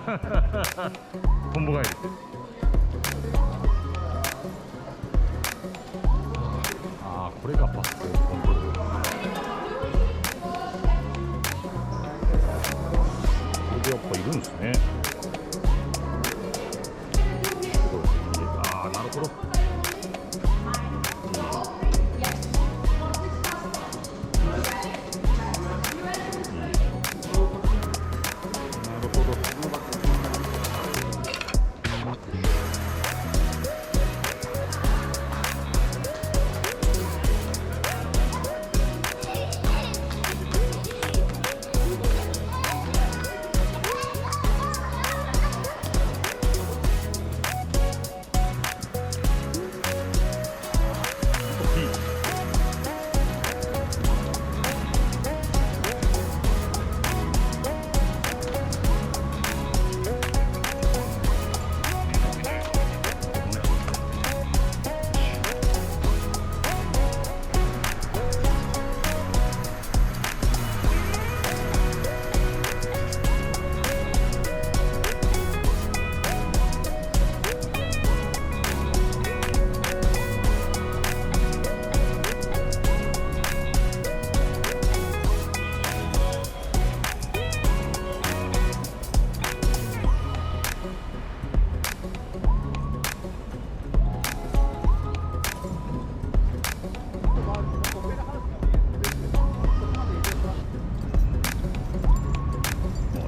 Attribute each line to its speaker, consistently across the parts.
Speaker 1: トンボ帰り。ああ、これがバスコントロール。これでやっぱいるんですね。ああ、なるほど。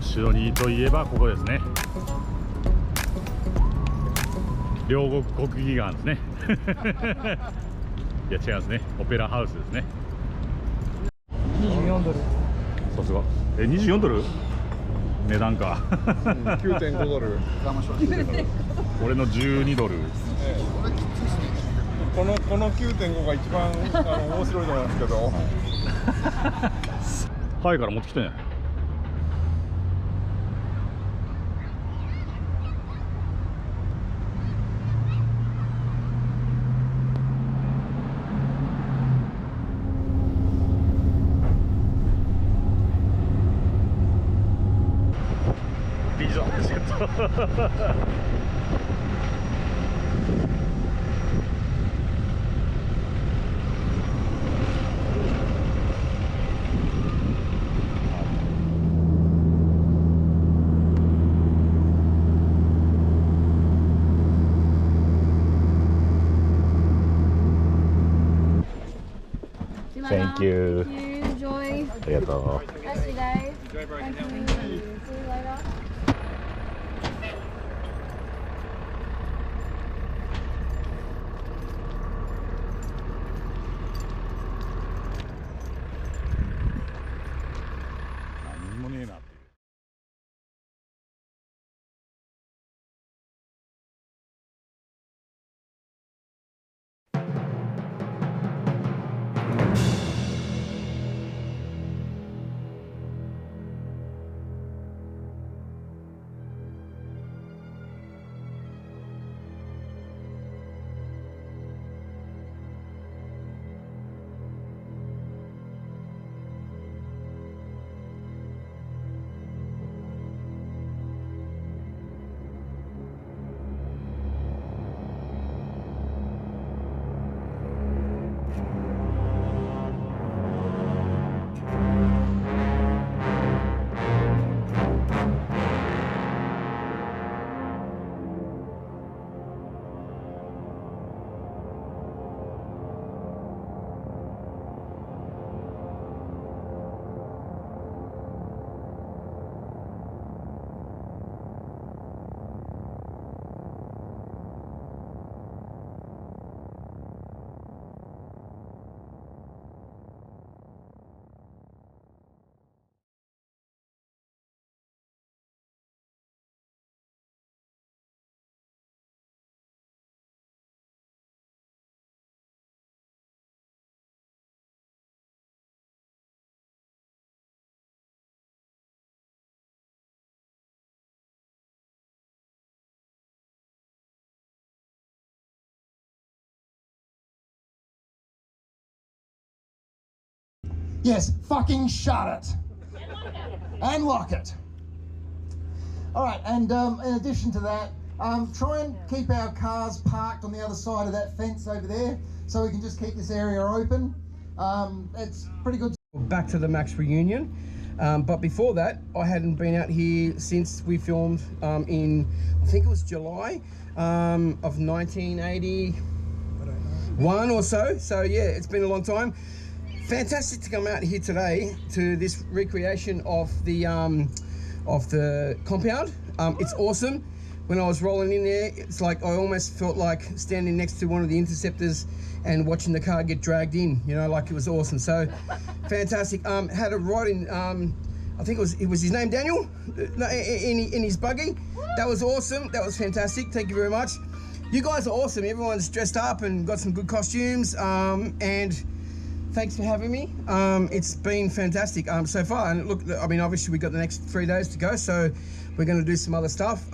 Speaker 1: シドニーといえばここですね。両国国技館ですね。いや違いますね。オペラハウスですね。
Speaker 2: 24ドル。
Speaker 1: さすが。24ドル？値段か。
Speaker 3: 9.5 ドル。
Speaker 1: 俺の12ドル。
Speaker 3: この9.5が一番面白いと思いますけど。
Speaker 1: ハワイから持ってきたんじゃない？ビジョンセット。Thank you.
Speaker 4: Enjoy.
Speaker 1: ありがとう。
Speaker 4: Rest of your day. Thank you. See you later.
Speaker 5: Yes, fucking shut it. And lock it.
Speaker 2: All right, and in addition to that, try and keep our cars parked on the other side of that fence over there, so we can just keep this area open. It's pretty good.
Speaker 5: Back to the Max reunion, but before that, I hadn't been out here since we filmed in, I think it was July of 1981 or so. So yeah, it's been a long time. Fantastic to come out here today to this recreation of the compound. It's awesome. When I was rolling in there, it's like I almost felt like standing next to one of the interceptors and watching the car get dragged in, you know, like it was awesome. So fantastic. Had a ride in, I think it was his name, Daniel, in his buggy. That was awesome. That was fantastic. Thank you very much. You guys are awesome. Everyone's dressed up and got some good costumes. And thanks for having me. It's been fantastic so far. And look, I mean, obviously we got the next 3 days to go, so we're going to do some other stuff.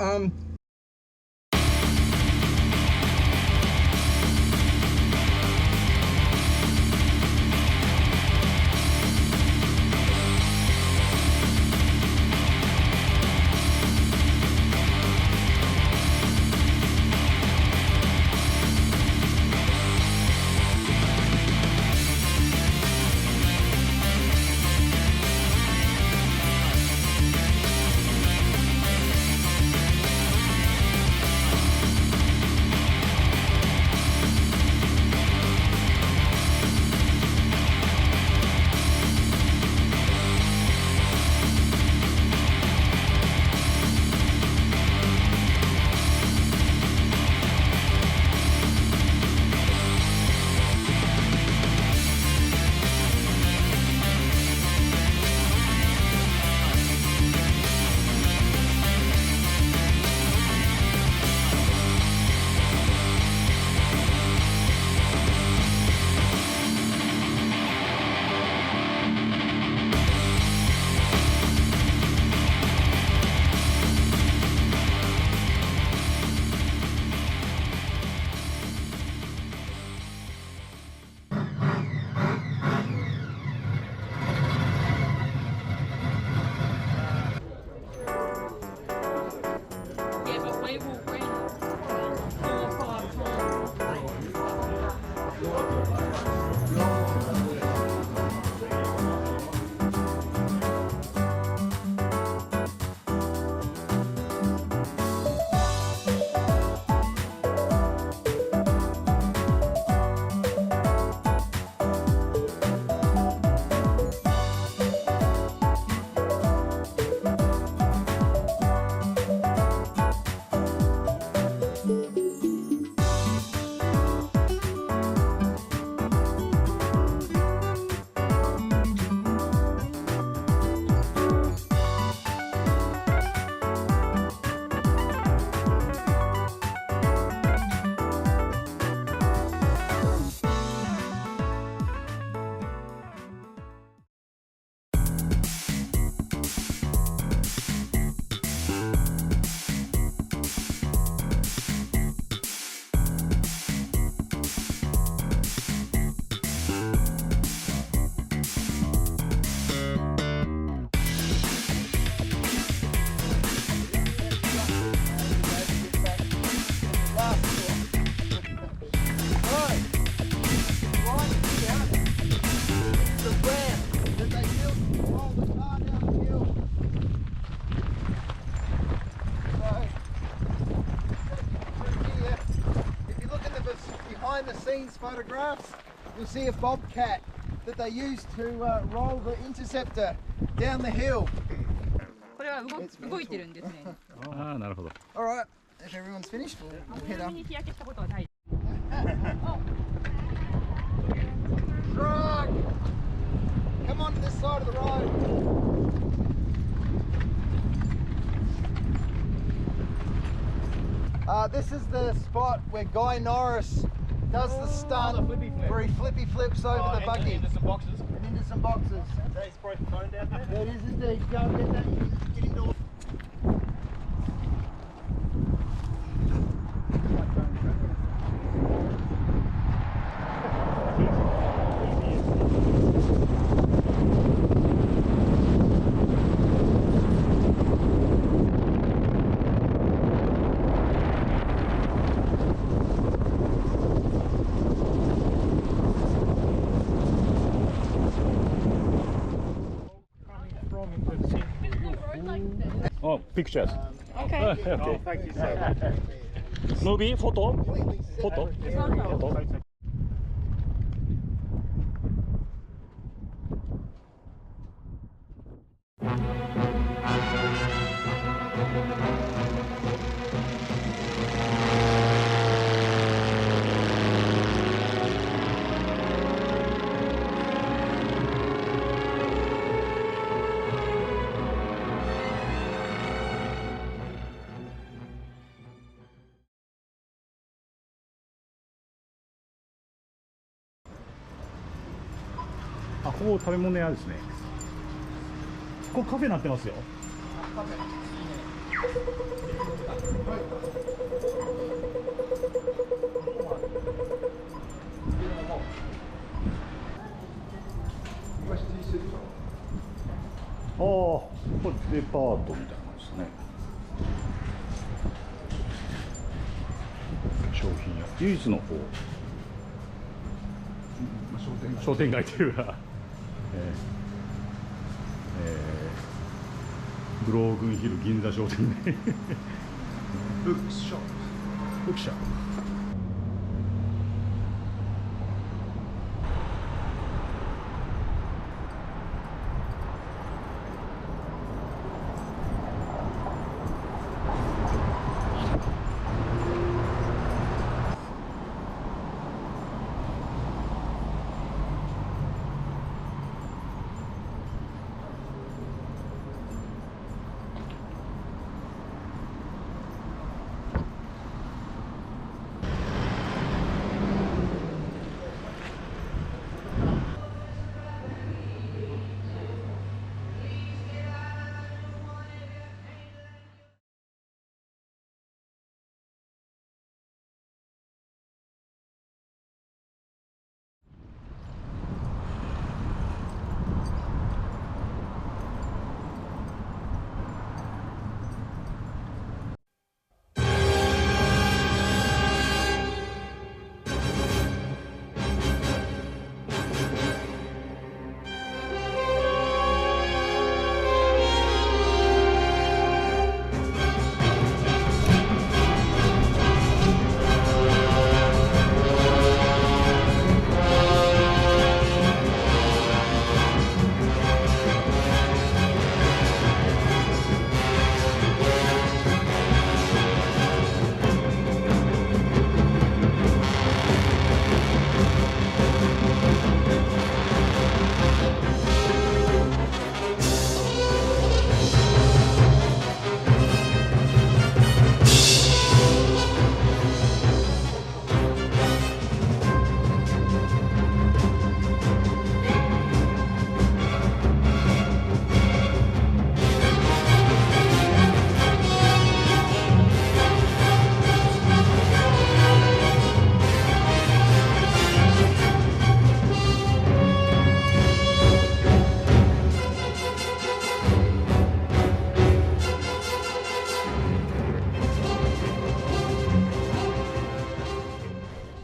Speaker 2: Behind-the-scenes photographs, you'll see a bobcat that they used to roll the interceptor down the hill.
Speaker 6: これは動いてるんですね。
Speaker 1: ああ、なるほど。
Speaker 2: All right, if everyone's finished, we'll head up.
Speaker 6: 日焼けしたことはない。
Speaker 2: Truck! Come on to this side of the road. This is the spot where Guy Norris does the stunt where he flippy flips over the buggy.
Speaker 3: Into some boxes.
Speaker 2: And into some boxes.
Speaker 3: Is that his broken phone down there?
Speaker 2: That is indeed. Go and get that. Get indoors.
Speaker 1: pictures.
Speaker 4: Okay.
Speaker 1: Okay.
Speaker 3: Thank you so much.
Speaker 1: Movie, photo, photo, photo. あ、ここ食べ物屋ですね。ここカフェになってますよ。ああ、これデパートみたいなんですね。商品屋、唯一のこう商店街というか、ブロークンヒル銀座商店街ブックショップ、ブックショップ。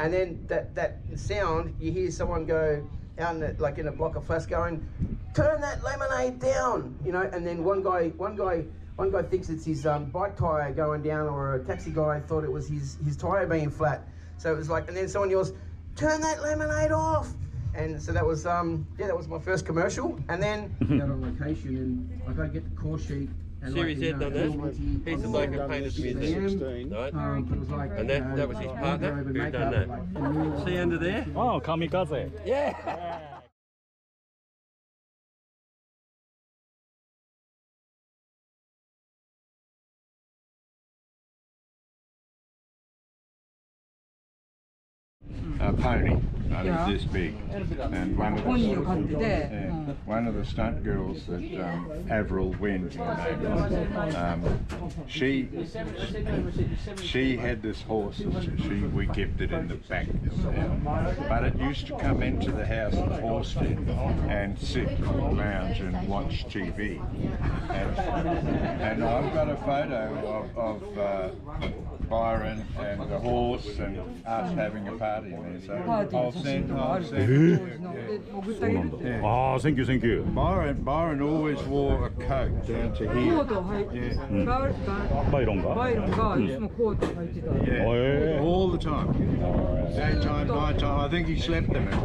Speaker 5: And then that sound, you hear someone go out in like in a block of flats going, "Turn that lemonade down," you know. And then one guy thinks it's his bike tire going down, or a taxi guy thought it was his tire being flat. So it was like, and then someone yells, "Turn that lemonade off!" And so that was that was my first commercial. And then out on location, and I got to get the call sheet.
Speaker 7: Series Z done that. He's the bloke who painted the music. Right? And that was his partner who done that. See under there?
Speaker 1: Oh, kamikaze.
Speaker 7: Yeah!
Speaker 3: A pony, I think this big, and one of the stunt girls that Avril Wynn, she had this horse. We kept it in the back, but it used to come into the house in the horse den and sit on the lounge and watch TV. And I've got a photo of Byron and the horse and us having a party in there. So I'll send it.
Speaker 1: そうなんだ。ああ、1980 you, thank you.
Speaker 3: Byron always wore a coat down to
Speaker 6: コ
Speaker 3: here.
Speaker 6: ートを履いて、
Speaker 3: Yeah.
Speaker 1: バイロンが。
Speaker 6: バイロンがいつもコートを履いてた。
Speaker 3: Yeah. All the time. Daytime, nighttime. I think he slept in it.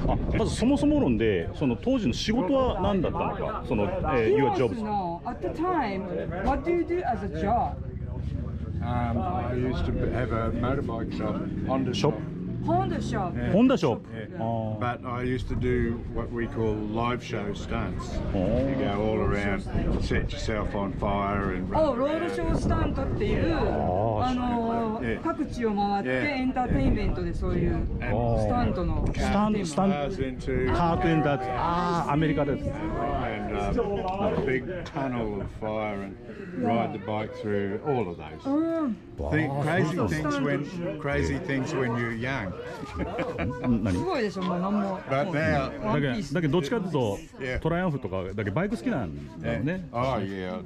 Speaker 1: あ、まずそもそも論で、その当時の仕事は何だったのか、その、your job.
Speaker 6: No, at the time, what do you do as a job?
Speaker 3: I used to have a motorbike shop, Honda shop.
Speaker 6: Honda shop.
Speaker 3: Yeah.
Speaker 1: Honda shop.
Speaker 3: Yeah.
Speaker 1: Oh.
Speaker 3: But I used to do what we call live show stunts.
Speaker 1: Oh.
Speaker 3: You go all around, set yourself on fire and
Speaker 6: ロードショースタントっていう各地を回ってエンターテインメントでそういうスタントの
Speaker 1: スタン
Speaker 3: cars into
Speaker 1: カートエンターテイアメリカです。
Speaker 3: and a big tunnel of fire and ride the bike through all of those. Crazy things when you're young.
Speaker 6: すごいでしょ、もう何も。
Speaker 3: But now,
Speaker 1: だけどどっちかというとトライアンフとかだけバイク好きなんだよね。
Speaker 3: oh yeah,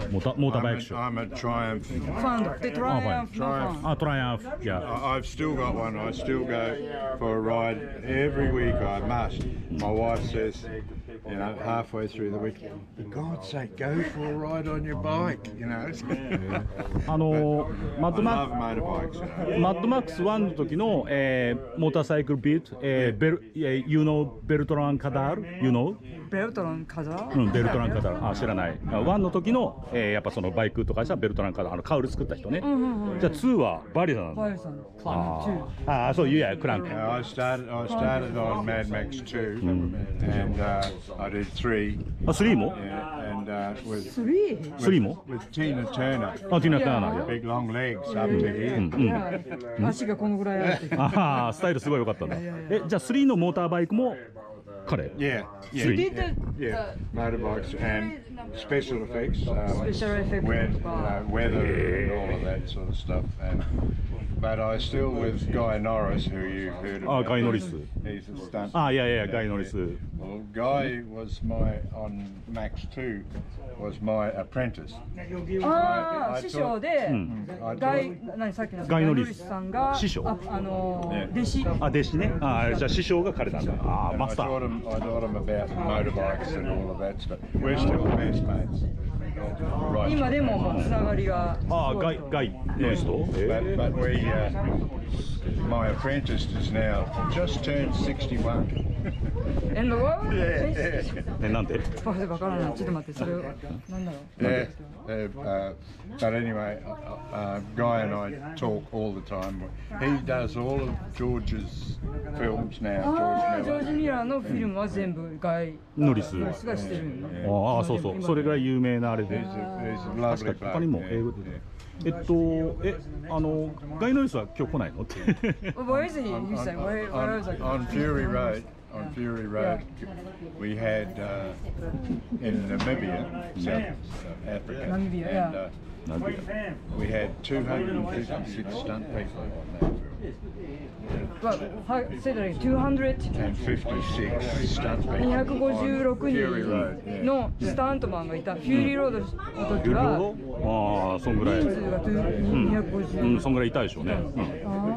Speaker 1: モーターバイクショー。
Speaker 3: I'm a Triumph.
Speaker 6: ファンでトライアンフのファン。
Speaker 1: あ、トライアンフ。いや。
Speaker 3: I've still got one. I still go for a ride every week. I must. My wife says, you know, halfway through the week, for God's sake, go for a ride on your bike. You know.
Speaker 1: マッド
Speaker 3: I
Speaker 1: マ
Speaker 3: love motorbikes. You know.
Speaker 1: マッドマックス1の時の、モーターサイクルビート、you know ベルトランカダール you know
Speaker 6: ベルトランカザー？
Speaker 1: うん、ベルトランカダール、あ、知らない。1の時の、やっぱそのバイクとかしたベルトランカダール、カウル作った人ね。じゃあ2はバリさんなんだ。
Speaker 6: バリさん。
Speaker 1: ああ、そう、いや、クランク。
Speaker 3: I started on MADMAX2, and I did 3.
Speaker 1: あ、3も
Speaker 3: And with
Speaker 1: ？3も
Speaker 3: with Tina Turner.
Speaker 1: あ、ティナ・ターナー。
Speaker 3: Big long legs up to here.
Speaker 6: 足がこのぐらいあるって。
Speaker 1: ああ、スタイルすごい良かったんだ。じゃあ3のモーターバイクも彼？
Speaker 3: Yeah,
Speaker 1: Three.
Speaker 3: yeah. Motorbikes and special effects.
Speaker 6: Special effects.
Speaker 3: Weather and all of that sort of stuff. But I still with Guy Norris, who you've heard of.
Speaker 1: あ、ガイノリス。
Speaker 3: He's a stunt.
Speaker 1: あ、いやいや、ガイノリス。
Speaker 3: Well, Guy was on Max2 was my apprentice.
Speaker 6: ああ、師匠で、さっきのガイノリスさんが、
Speaker 1: 師匠？
Speaker 6: 弟子。
Speaker 1: あ、弟子ね。あ、じゃあ師匠が彼なんだ。あ、マスター。
Speaker 3: I taught him about motorbikes and all of that stuff. We're still best mates.
Speaker 6: 今でももうつながりが。
Speaker 1: あ、ガイノリスと。
Speaker 3: But my apprentice is now just turned 61.
Speaker 6: And what?
Speaker 1: なんで？
Speaker 6: わからない。ちょっと待って、それなんだろう。
Speaker 3: Yeah. But anyway, Guy and I talk all the time. He does all of George's films now.
Speaker 6: ああ、ジョージ・ミラーのフィルムは全部ガイ
Speaker 1: ノリス。
Speaker 6: がしてるんだ。
Speaker 1: ああ、そうそう。それぐらい有名なあれで。
Speaker 3: He's a
Speaker 1: 確
Speaker 3: lovely
Speaker 1: かに他にも英語で。ガイノリスは今日来ないのって。
Speaker 6: Where is he? You said where is he?
Speaker 3: On Fury Road. On Fury Road, we had in Namibia, South Africa,
Speaker 6: Namibia,
Speaker 3: and we had 256 stunt people on that film.
Speaker 6: Say that again. 256
Speaker 3: stunt people.
Speaker 6: 人のスタントマンがいた。フューリーロードの時は
Speaker 1: ああ、そんぐらい。
Speaker 6: 人数が250。
Speaker 1: うん、そんぐらいいたでしょうね。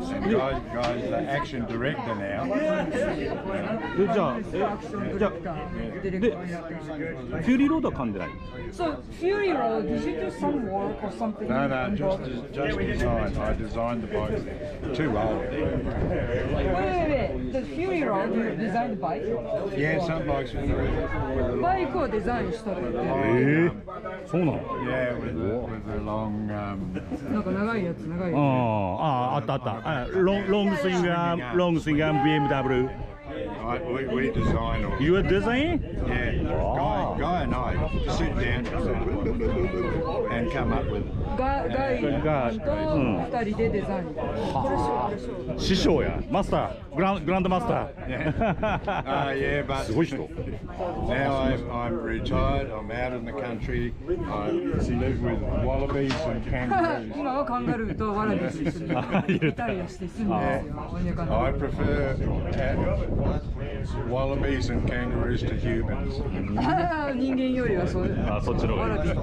Speaker 3: Guy's the action director now.
Speaker 1: じゃあ、フューリーロードは噛んでない。
Speaker 6: So Fury Road, did you do some work or something?
Speaker 3: No, just design. I designed the bike. Too old.
Speaker 6: Wait. The Fury Road, you designed the bike?
Speaker 3: Yeah, some bikes with a
Speaker 6: バイクをデザインしたって。
Speaker 1: そうなの？
Speaker 3: Yeah, with a long.
Speaker 6: なんか長いやつ、長いやつ。
Speaker 1: あった。ロングスインガー BMW。
Speaker 3: We design all.
Speaker 1: You a design?
Speaker 3: Yeah. Guy and I sit down and come up with.
Speaker 6: ガイと2人でデザイン。
Speaker 1: 師匠や、マスター、グランドマスター。
Speaker 3: Yeah, but
Speaker 1: すごい人。
Speaker 3: now I'm retired. I'm out in the country. I live with wallabies and kangaroos.
Speaker 6: 今はカンガルーとワラビーと一緒にイタリアして住んでますよ。
Speaker 3: I prefer wallabies and kangaroos to humans.
Speaker 6: 人間よりはそう
Speaker 1: そっちの方がいい。
Speaker 6: ワラビーと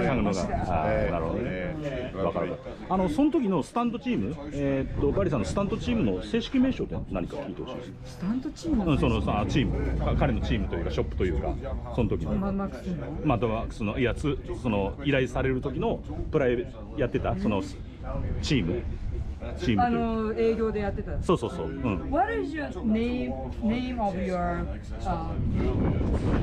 Speaker 1: カングのが。なるほどね。わかる。その時のスタントチーム、バリさんのスタントチームの正式名称って何か聞いてほしいです。
Speaker 6: スタントチーム
Speaker 1: そのチーム、彼のチームというかショップというか、その時の
Speaker 6: マッドマックスの
Speaker 1: マッドマックスのやつ、その依頼される時のプライベートやってたそのチーム
Speaker 6: 営業でやってた。
Speaker 1: そう。
Speaker 6: What is your name of your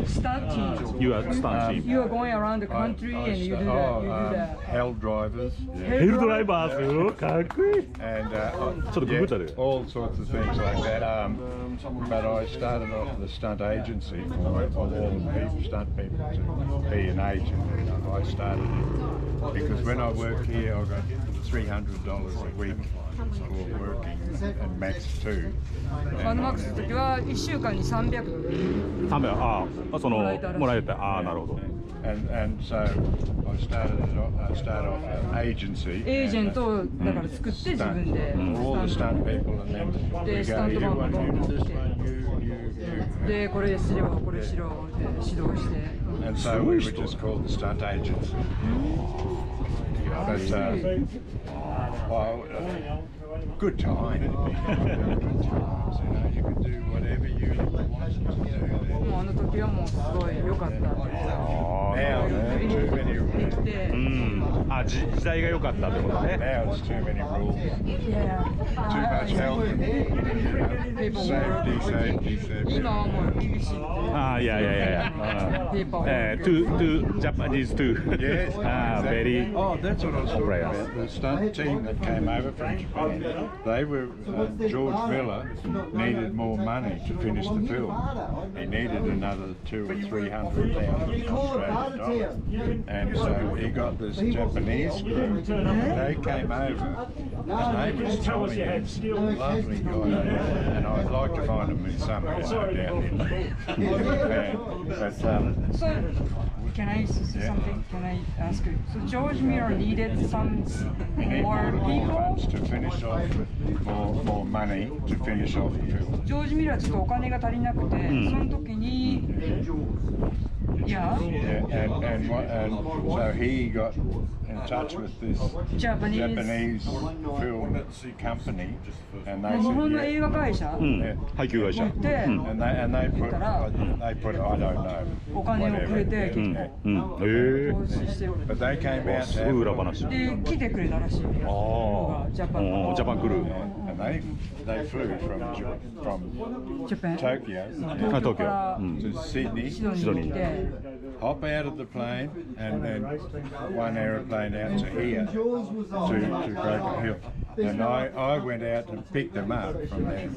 Speaker 6: stunt team?
Speaker 1: Your stunt team.
Speaker 6: You are going around the country and you do that.
Speaker 3: Hell drivers.
Speaker 1: ヘルドライバーズかっこいい。
Speaker 3: And
Speaker 1: ちょっとググったで。
Speaker 3: all sorts of things like that. But I started off the stunt agency for all the stunt people to be an agent. I started it because when I worked here, I got $300 a week for working at MADMAX2.
Speaker 6: マッドマックスの時は1週間に300ドル。
Speaker 1: そのもらえた。なるほど。
Speaker 3: And so I started off an agency.
Speaker 6: エージェントをだから作って自分で
Speaker 3: all the stunt people, and then we go, you do one, you do this one, you.
Speaker 6: でこれしろこれしろで指導して。
Speaker 3: And so we were just called the stunt agency. But well, good time. Good times, you know. You could do whatever you wanted to do.
Speaker 6: もうあの時はもうすごい良かった。
Speaker 3: Now too many rules.
Speaker 1: 時代が良かったってことね。
Speaker 3: Now there's too many rules.
Speaker 6: Yeah.
Speaker 3: Too much health. Safety.
Speaker 6: 今はもう厳しい。
Speaker 1: いや。too Japanese too.
Speaker 3: Yes.
Speaker 1: Very.
Speaker 3: Oh, that's what I was talking about. The stunt team that came over from Japan, they were George Miller needed more money to finish the film. He needed another $200,000 or $300,000 Australian dollars, and so he got this Japanese group. They came over. His name was Tommy. He's a lovely guy, and I'd like to find him in somewhere down here. But
Speaker 6: So, can I say something? Can I ask you? So George Miller needed some more people.
Speaker 3: funds to finish off, more money to finish off the film.
Speaker 6: ジョージ・ミラーちょっとお金が足りなくて、その時に、
Speaker 3: Yeah, and so he got in touch with this Japanese film company, and they
Speaker 6: 日
Speaker 3: said,
Speaker 6: 本の映
Speaker 3: yeah.
Speaker 6: 画会社
Speaker 1: 配給会社。
Speaker 6: で、
Speaker 3: And they put, I don't know,
Speaker 6: お金をくれて、投資しておる。
Speaker 3: but they came out
Speaker 1: す
Speaker 3: to
Speaker 1: ごい
Speaker 3: have
Speaker 1: 裏話。
Speaker 6: で、来てくれたらしい。ジャパン
Speaker 1: ジャパンクルー。
Speaker 3: and they flew from
Speaker 6: Japan.
Speaker 3: Tokyo
Speaker 1: 東京。
Speaker 3: to Sydney,
Speaker 6: シドニーに行って、
Speaker 3: hop out of the plane, and then one aeroplane out to here, to Broken Hill. And I went out and picked them up from there,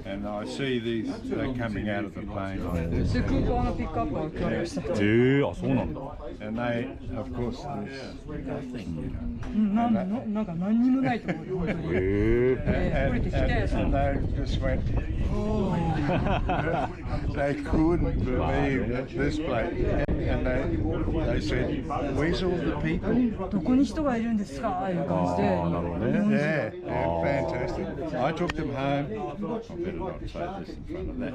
Speaker 3: and I see they're coming out of the plane like this.
Speaker 6: で、空港のピックアップを協力した。
Speaker 1: そうなんだ。
Speaker 3: And they, of course, there's nothing, you know.
Speaker 6: なんか何にもないと思うよ、本当に。
Speaker 3: And they just went, oh, they couldn't believe this place. And they said, where's all the people?
Speaker 6: どこに人がいるんですかああいう感じで。
Speaker 3: Yeah, fantastic. I took them home. I better not say this in front of that.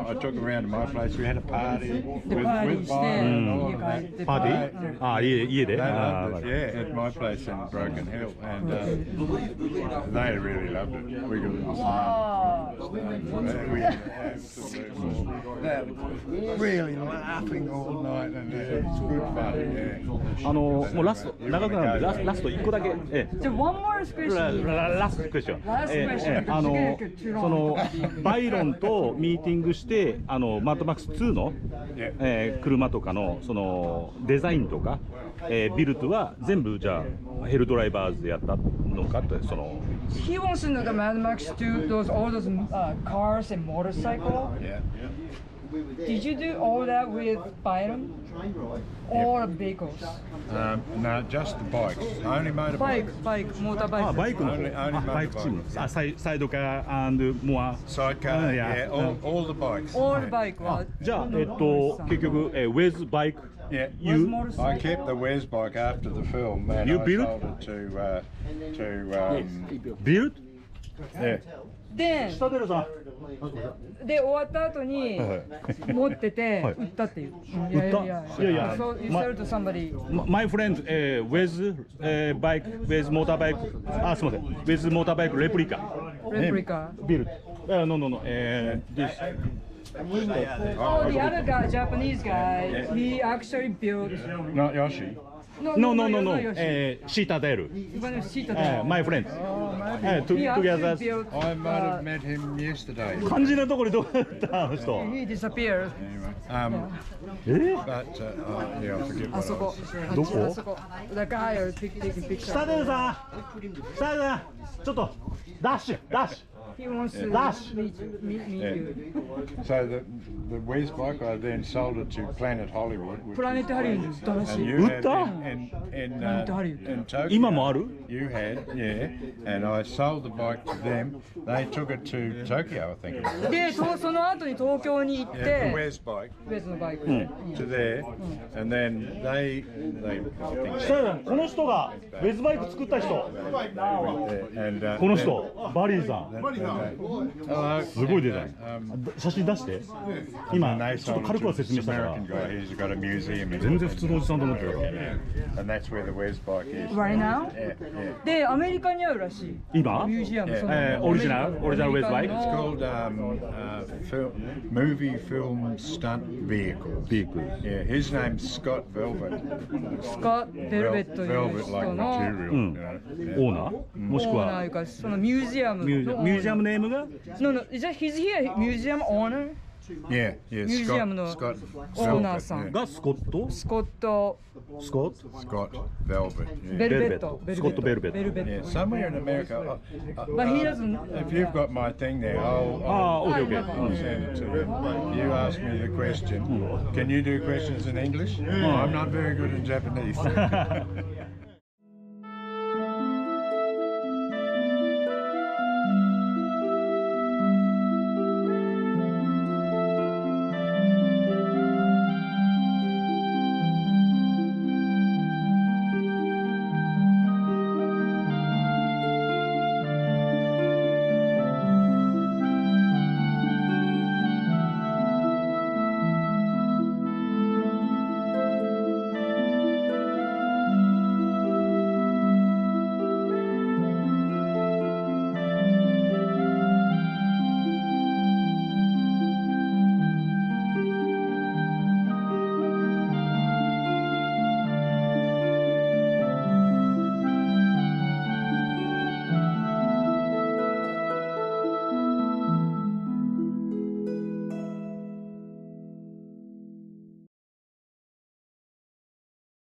Speaker 3: I took them around to my place. We had a party with fire and all of that.
Speaker 1: パーティー？家で？
Speaker 3: They loved it, yeah, at my place in Broken Hill, and they really loved it. We got we had really laughing all night, and it was good fun. Yeah.
Speaker 1: もうラスト長くなるんでラスト1個だけ。
Speaker 6: じゃあ、one more question.
Speaker 1: ラストクエスチョン。
Speaker 6: Last question.
Speaker 1: そのバイロンとミーティングしてマッドマックス2の、車とかのそのデザインとか、ビルトは全部じゃあヘルドライバーズでやったのかってその。
Speaker 6: He wants to know the MADMAX2, all those cars and motorcycle.
Speaker 3: Yeah.
Speaker 6: Did you do all that with Byron? Or vehicles?
Speaker 3: No, just the bikes. Only motorbikes.
Speaker 6: Bike, motorbike.
Speaker 1: バイクの
Speaker 3: Only
Speaker 1: バイクチームサイドカー&モア
Speaker 3: Sidecar, yeah, all the bikes.
Speaker 6: All bike は
Speaker 1: じゃあ結局ウェズバイク
Speaker 3: Yeah,
Speaker 6: was motorcycle.
Speaker 3: I kept the Wes bike after the film, and
Speaker 1: You
Speaker 3: I
Speaker 1: built?
Speaker 3: sold it to
Speaker 1: build
Speaker 3: yeah.
Speaker 6: で
Speaker 1: 下出るさ
Speaker 6: 終わった後に持ってて売ったっていう。いやいやいや。So you sell to somebody.
Speaker 1: My friend with bike with motorbike あすみません with motorbike replica. Built. No. This.
Speaker 6: Oh, the other guy, Japanese guy, he actually built.
Speaker 3: Not Yoshi.
Speaker 1: No. Citadel. My friend. Together.
Speaker 3: I might have met him yesterday.
Speaker 1: 肝心なところにどうやったあの人。
Speaker 6: He disappeared.
Speaker 3: But yeah, I forget
Speaker 6: あそ
Speaker 3: what
Speaker 6: こ。
Speaker 1: どこ
Speaker 6: あそこ。The guy is taking picture.
Speaker 1: 下出るさ下出るさちょっとダッシュ。
Speaker 6: He wants to
Speaker 1: Dash.
Speaker 6: meet you.
Speaker 3: So the Wes bike, I then sold it to Planet Hollywood.
Speaker 6: プラネットハリウッド売ったらし
Speaker 3: And
Speaker 6: い。
Speaker 3: you had in Tokyo.
Speaker 1: 今もある
Speaker 3: You had, yeah, and I sold the bike to them. They took it to Tokyo, I think. It was.
Speaker 6: で、その後に東京に行っ
Speaker 3: Yeah, the
Speaker 6: て、
Speaker 3: Wes bike
Speaker 6: 別のバイク。
Speaker 3: to there, and then they I think.
Speaker 1: 下出るこの人がウェズバイク作った人
Speaker 3: And
Speaker 1: この人バリーさん
Speaker 3: hello.
Speaker 1: すごいデザイン写真出して今ちょっと軽くは説明したから
Speaker 3: American guy. He's got a museum.
Speaker 1: 全然普通のおじさんと思ってるから
Speaker 3: And that's where the Wes bike is.
Speaker 6: Right now?
Speaker 3: Yeah, yeah.
Speaker 6: で、アメリカにあるらしい。
Speaker 1: 今
Speaker 6: ミュージアム。その
Speaker 1: オリジナルウェズバイク
Speaker 3: It's called movie film stunt vehicle. Yeah, his name's Scott Velvet.
Speaker 6: スカ・ベルベットという
Speaker 3: Velvet
Speaker 6: 人
Speaker 3: like
Speaker 6: の
Speaker 3: material.
Speaker 1: うん
Speaker 3: You know?
Speaker 1: オーナーもしくは
Speaker 6: オーナーいうか、そのミュージアムの
Speaker 1: ミュージアムネームが
Speaker 6: No, is that he's here museum owner?
Speaker 3: Yeah, yeah.
Speaker 6: ミュージアムの
Speaker 3: Scott
Speaker 6: オーナーさ
Speaker 3: Velvet,
Speaker 6: ん。
Speaker 1: がスコット
Speaker 6: スコット・
Speaker 1: スコット
Speaker 3: Scott Velvet.
Speaker 6: ベ
Speaker 3: Yeah.
Speaker 6: ルベット。
Speaker 1: スコットベルベット
Speaker 6: ベルベ
Speaker 3: Yeah,
Speaker 6: ット。
Speaker 3: somewhere in America.
Speaker 6: But he doesn't.
Speaker 3: If you've got my thing there,
Speaker 1: ああ
Speaker 3: I'll
Speaker 1: OKOK
Speaker 3: send it to you. You asked me the question. Can you do questions in English? I'm not very good in Japanese.